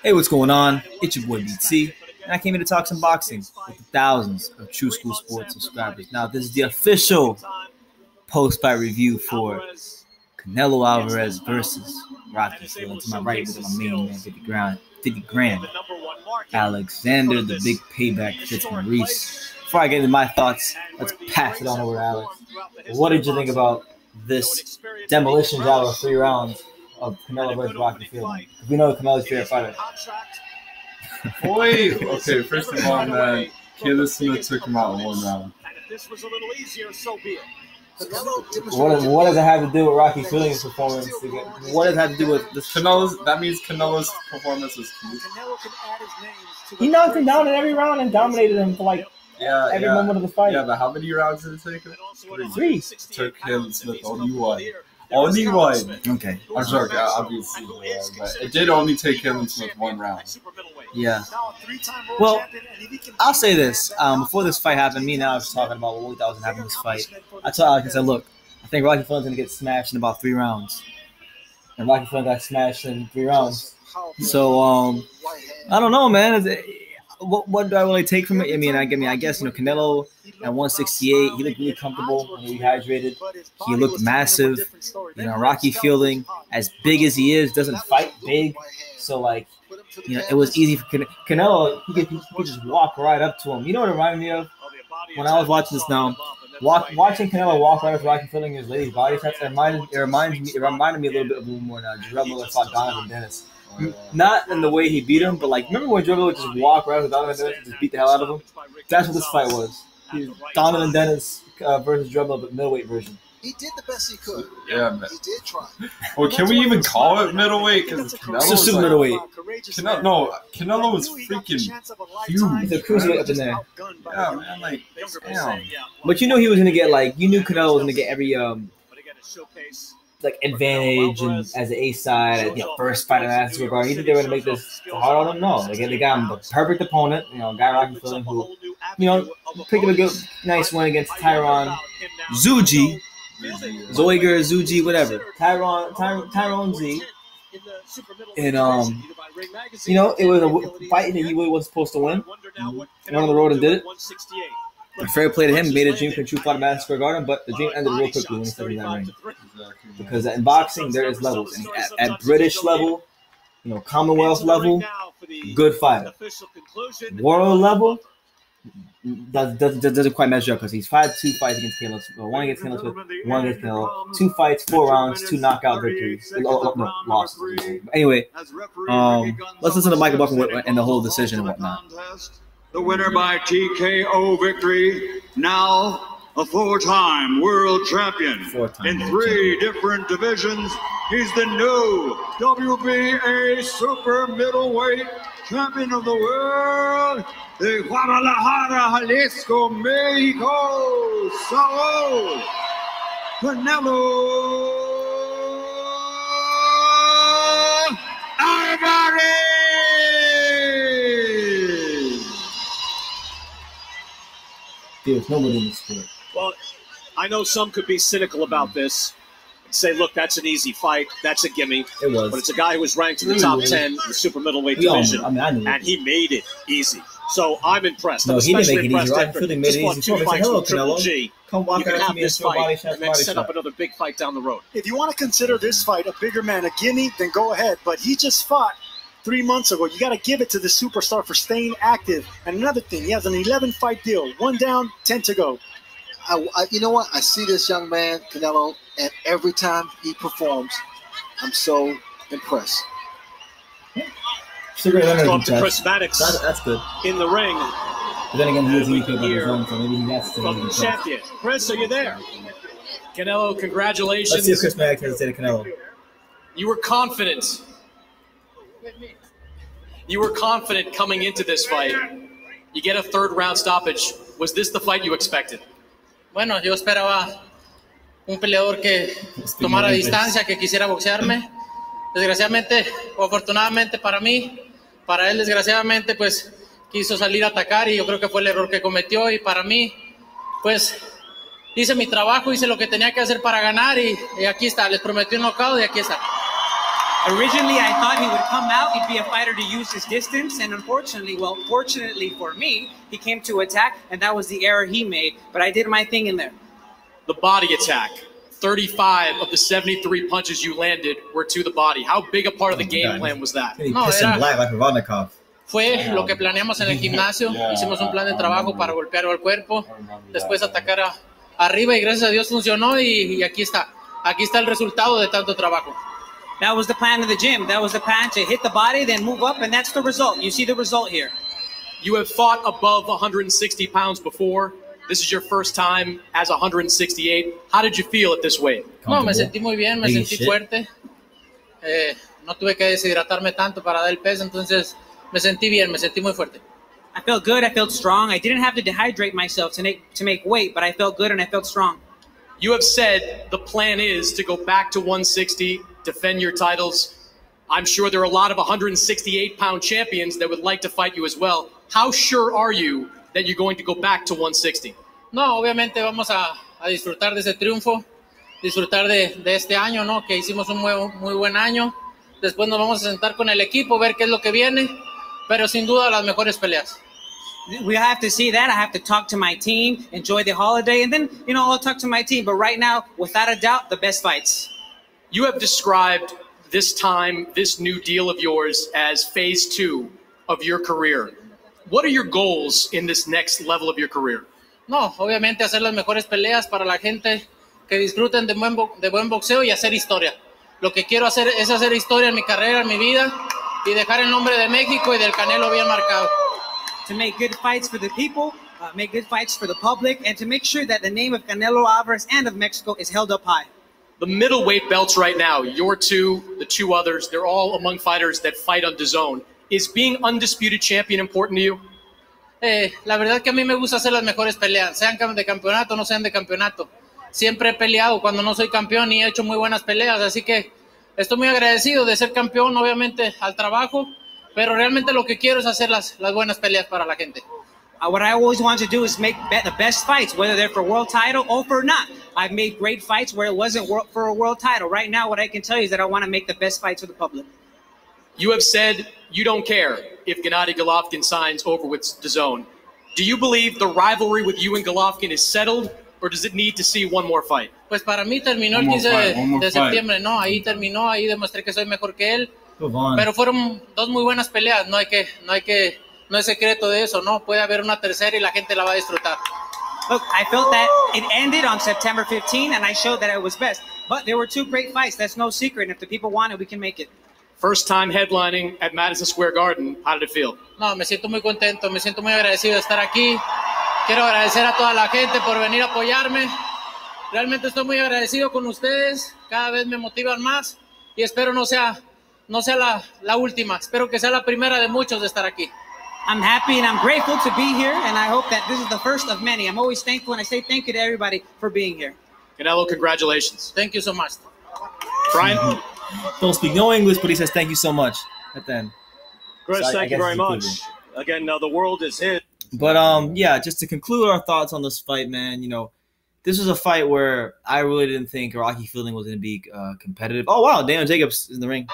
Hey, what's going on? It's your boy BT, and I came here to talk some boxing with the thousands of True School Sports subscribers. Now, this is the official post-fight review for Canelo Alvarez versus Rocky. So to my right, with my main man, 50 grand, Alexander, the big payback, Fitzmaurice. Before I get into my thoughts, let's pass it on over to Alex. What did you think about this demolition job of 3 rounds of Canelo versus Rocky Fielding? We know Canelo's favorite fighter. Wait, okay, first of all, man, Caleb Smith took him out in 1 round. What does it have to do with Rocky Fielding's performance? What does it have to do with this? That means Canelo's performance was key. He knocked him down in every round and dominated him for like every moment of the fight. Yeah, but how many rounds did it take him? 3. It took Caleb Smith only 1. Only 1. Okay. I'm joking, obviously. But it did only take Caleb Smith 1 round. Yeah. Well, I'll say this. Before this fight happened, me and I was talking about what we thought was going to happen in this fight. I told Alex, I said, look, I think Rocky Fielding's going to get smashed in about 3 rounds. And Rocky Fielding got smashed in 3 rounds. So, I don't know, man. What do I really take from it? I guess, Canelo at 168, he looked really comfortable and rehydrated. He looked massive. Rocky Fielding, as big as he is, doesn't fight big. So, it was easy for Canelo. He could just walk right up to him. You know what it reminded me of? When I was watching this now, watching Canelo walk right up to Rocky Fielding in his ladies' body shots, it reminded me a little bit of more now. Jarrell Miller fought Donovan Dennis. Not in the way he beat him, but remember when Jarrell Miller just walked right up to Donovan Dennis and just beat the hell out of him? That's what this fight was. Donovan Dennis versus Jarrell Miller, but middleweight version. He did the best he could. Yeah, man. He did try. Well, can we even call it middleweight? Because It's just super middleweight. Canelo was freaking huge. He's a cruiserweight up in there. Yeah, man, damn. But he was going to get, you knew Canelo was going to get every, advantage and as the A side, first fight in Madison Square Garden. You think they were going to make this hard on him? No. They got him the perfect opponent, guy Rocky Fielding, who, picked up a good, nice win against Tyron Zuji. Zoiger, Zuji, whatever. Tyrone Z. And, it was a fight that he really wasn't supposed to win. Went on the road and did it. Fair play to him. Made a dream come true, fought at Madison Square Garden, but the dream ended real quickly when he stepped in that ring. Because in boxing, there is levels. And at British level, Commonwealth level, good fighter. World level, doesn't quite measure up because he's fought 2 fights against Caleb Smith. 1 against Caleb Smith, 1 against Canelo. 2 fights, 4 rounds, 2 knockout victories. No, losses. But anyway, let's listen to Michael Buffett and the whole decision and whatnot. The winner by TKO victory, now a 4-time world champion in 3 different divisions. He's the new WBA super middleweight champion of the world, de Guadalajara, Jalisco, Mexico, Saúl Canelo Alvarez. There's nobody in the sport. Well, I know some could be cynical about this and say, look, that's an easy fight. That's a gimme. It was. But it's a guy who was ranked in the top 10 in the super middleweight division, and he made it easy. So I'm impressed. No, I'm he didn't make it easy. impressed Rocky after Fielding made it just easy. fought 2 fights Hello, with Triple Canelo. G. Come walk You can out to have me and this throw fight body shots, and then body set shot. up another big fight down the road. If you want to consider this fight a bigger man, a gimme, then go ahead. But he just fought 3 months ago. You got to give it to the superstar for staying active. And another thing, he has an 11-fight deal. 1 down, 10 to go. You know what? I see this young man, Canelo, and every time he performs, I'm so impressed. Talk to Chris Maddox That's good. in the ring. But then again, he is weak about his own, so maybe he has to From the champion. Chris, are you there? Canelo, congratulations. Let's see if Chris Maddox has to say to Canelo. You were confident. You were confident coming into this fight. You get a 3rd round stoppage. Was this the fight you expected? Bueno, yo esperaba un peleador que tomara distancia, que quisiera boxearme. Desgraciadamente, o afortunadamente para mí, para él desgraciadamente, pues quiso salir a atacar y yo creo que fue el error que cometió. Y para mí, pues hice mi trabajo, hice lo que tenía que hacer para ganar y aquí está. Les prometí un knockout y aquí está. Originally, I thought he would come out, he'd be a fighter to use his distance, and unfortunately, well, fortunately for me, he came to attack, and that was the error he made, but I did my thing in there. The body attack. 35 of the 73 punches you landed were to the body. How big a part of the game plan was that? No, fue lo que planeamos en el gimnasio. Hicimos un plan de trabajo para golpear al cuerpo, después atacar arriba y gracias a Dios funcionó y aquí está. Aquí está el resultado de tanto trabajo. That was the plan of the gym. That was the plan to hit the body, then move up, and that's the result. You see the result here. You have fought above 160 pounds before. This is your first time as 168. How did you feel at this weight? No, me sentí muy bien, me sentí fuerte. No tuve que deshidratarme tanto para dar el peso, entonces me sentí bien, me sentí muy fuerte. I felt good, I felt strong. I didn't have to dehydrate myself to make weight, but I felt good and I felt strong. You have said the plan is to go back to 160, defend your titles. I'm sure there are a lot of 168-pound champions that would like to fight you as well. How sure are you that you're going to go back to 160? No, obviamente vamos a disfrutar de ese triunfo, disfrutar de este año, ¿no? Que hicimos un muy buen año. Después nos vamos a sentar con el equipo, ver qué es lo que viene, pero sin duda las mejores peleas. We have to see that. I have to talk to my team, enjoy the holiday, and then, I'll talk to my team. But right now, without a doubt, the best fights. You have described this time, this new deal of yours, as phase 2 of your career. What are your goals in this next level of your career? No, obviamente hacer las mejores peleas para la gente que disfruten de buen boxeo y hacer historia. Lo que quiero hacer es hacer historia en mi carrera, en mi vida, y dejar el nombre de México y del Canelo bien marcado. To make good fights for the people, make good fights for the public, and to make sure that the name of Canelo Alvarez and of Mexico is held up high. The middleweight belts right now, your two, the two others, they're all among fighters that fight on DAZN. Is being undisputed champion important to you? La verdad que a mí me gusta hacer las mejores peleas, sean de campeonato o no sean de campeonato. Siempre he peleado cuando no soy campeón y he hecho muy buenas peleas, así que estoy muy agradecido de ser campeón, obviamente al trabajo, pero realmente lo que quiero es hacer las buenas peleas para la gente. What I always want to do is make the best fights, whether they're for world title or for not. I've made great fights where it wasn't for a world title. Right now, what I can tell you is that I want to make the best fights for the public. You have said you don't care if Gennady Golovkin signs over with DAZN. Do you believe the rivalry with you and Golovkin is settled, or does it need to see one more fight? Pues para mí terminó el 15 de septiembre, ¿no? Ahí terminó, ahí demostré que soy mejor que él. Pero fueron dos muy buenas peleas, no es secreto de eso, ¿no? Puede haber una tercera y la gente la va a disfrutar. Look, I felt that it ended on September 15, and I showed that it was best. But there were two great fights. That's no secret. And if the people want it, we can make it. First time headlining at Madison Square Garden. How did it feel? No, me siento muy contento, me siento muy agradecido de estar aquí. Quiero agradecer a toda la gente por venir a apoyarme. Realmente estoy muy agradecido con ustedes. Cada vez me motivan más y espero no sea la última. Espero que sea la primera de muchos de estar aquí. I'm happy and I'm grateful to be here, and I hope that this is the first of many. I'm always thankful, and I say thank you to everybody for being here. Canelo, congratulations. Thank you so much. Brian? Don't speak no English, but he says thank you so much at the end. Chris, So thank you very much. Again, the world is his. But yeah, just to conclude our thoughts on this fight, man, this was a fight where I really didn't think Rocky Fielding was going to be competitive. Oh wow, Daniel Jacobs is in the ring.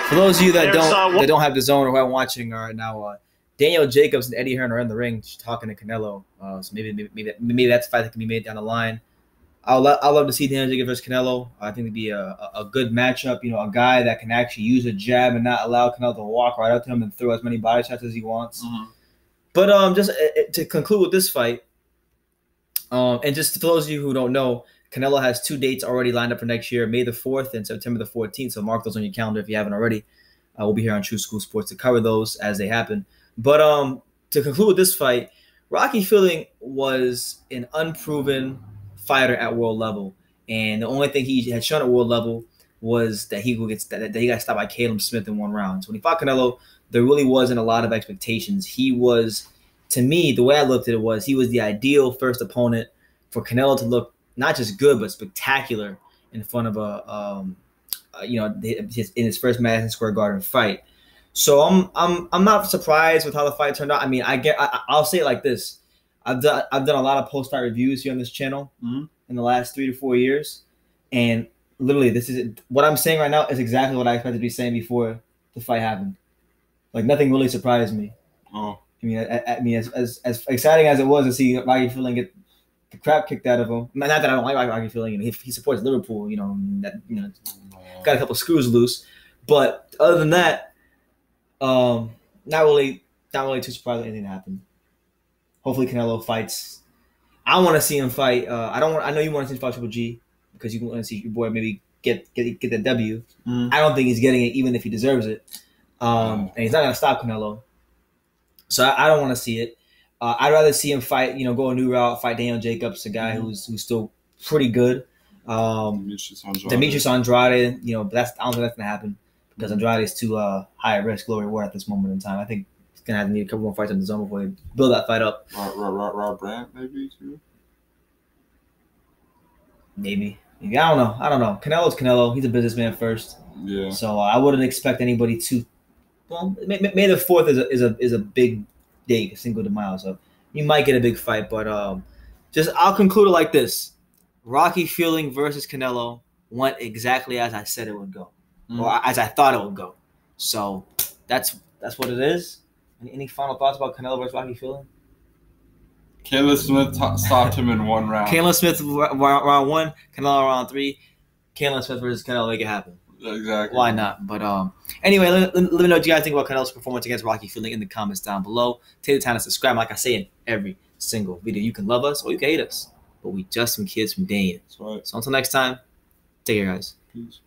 For those of you that don't have DAZN or who aren't watching right now, Daniel Jacobs and Eddie Hearn are in the ring talking to Canelo. So maybe that's a fight that can be made down the line. I'd love to see Daniel Jacobs versus Canelo. I think it'd be a good matchup. A guy that can actually use a jab and not allow Canelo to walk right up to him and throw as many body shots as he wants. Mm-hmm. But just to conclude with this fight, and just for those of you who don't know, Canelo has 2 dates already lined up for next year, May the 4th and September the 14th. So mark those on your calendar if you haven't already. We'll be here on True School Sports to cover those as they happen. But to conclude with this fight, Rocky Fielding was an unproven fighter at world level, and the only thing he had shown at world level was that he got stopped by Caleb Smith in 1 round. So when he fought Canelo, there really wasn't a lot of expectations. He was, to me, the way I looked at it was he was the ideal first opponent for Canelo to look not just good but spectacular in front of in his first Madison Square Garden fight. So I'm not surprised with how the fight turned out. I mean, I'll say it like this. I've done a lot of post-fight reviews here on this channel in the last 3 to 4 years, and literally, this is what I'm saying right now is exactly what I expected to be saying before the fight happened. Like nothing really surprised me. Oh. I mean, as exciting as it was to see Rocky Fielding get the crap kicked out of him. Not that I don't like Rocky Fielding. He supports Liverpool. Got a couple screws loose. But other than that, not really too surprised anything happened. Hopefully Canelo fights. I want to see him fight. I know you want to see him fight Triple G because you want to see your boy maybe get that W. I don't think he's getting it even if he deserves it. And he's not gonna stop Canelo. So I don't want to see it. I'd rather see him fight, go a new route, fight Daniel Jacobs, a guy who's still pretty good. Demetrius Andrade, but I don't think that's gonna happen because Andrade is too high risk, low reward at this moment in time. I think he's gonna have to need a couple more fights in the zone before they build that fight up. Rob Brandt, maybe too. Maybe. I don't know. Canelo's Canelo. He's a businessman first. Yeah. So I wouldn't expect anybody to. Well, May the 4th is a big date, Cinco de Mayo. So you might get a big fight, but I'll conclude it like this: Rocky Fielding versus Canelo went exactly as I said it would go, or as I thought it would go. So that's what it is. Any final thoughts about Canelo versus Rocky Fielding? Caleb Smith stopped him in 1 round. Caleb Smith round 1, Canelo round 3. Caleb Smith versus Canelo, make it happen. Exactly. Why not? But anyway, let me know what you guys think about Canelo's performance against Rocky Fielding in the comments down below. Take the time to subscribe. Like I say in every single video, you can love us or you can hate us, but we just some kids from Dane. That's right. So until next time, take care, guys. Peace.